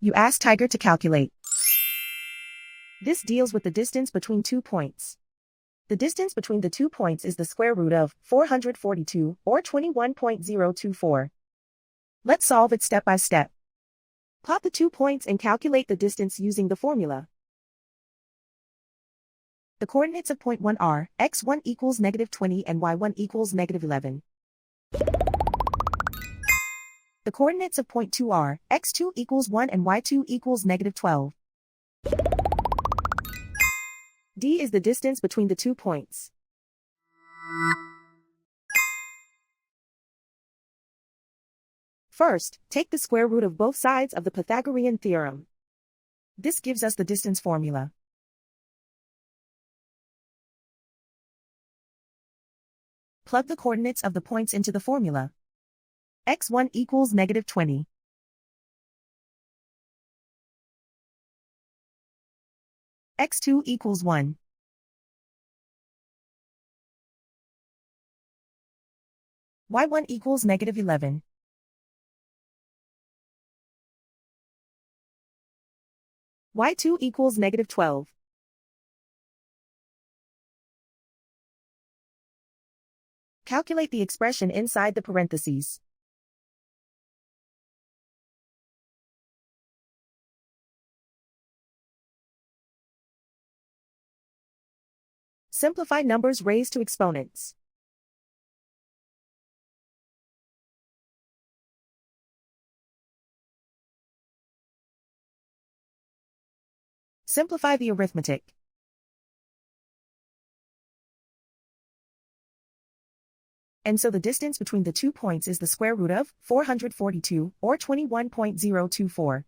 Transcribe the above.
You ask Tiger to calculate. This deals with the distance between 2 points. The distance between the 2 points is the square root of 442, or 21.024. Let's solve it step by step. Plot the 2 points and calculate the distance using the formula. The coordinates of point 1 are x1 equals -20 and y1 equals -11. The coordinates of point 2 are x2 equals 1 and y2 equals -12. D is the distance between the 2 points. First, take the square root of both sides of the Pythagorean theorem. This gives us the distance formula. Plug the coordinates of the points into the formula. x1 equals -20. x2 equals 1. y1 equals -11. y2 equals -12. Calculate the expression inside the parentheses. Simplify numbers raised to exponents. Simplify the arithmetic. And so the distance between the 2 points is the square root of 442, or 21.024.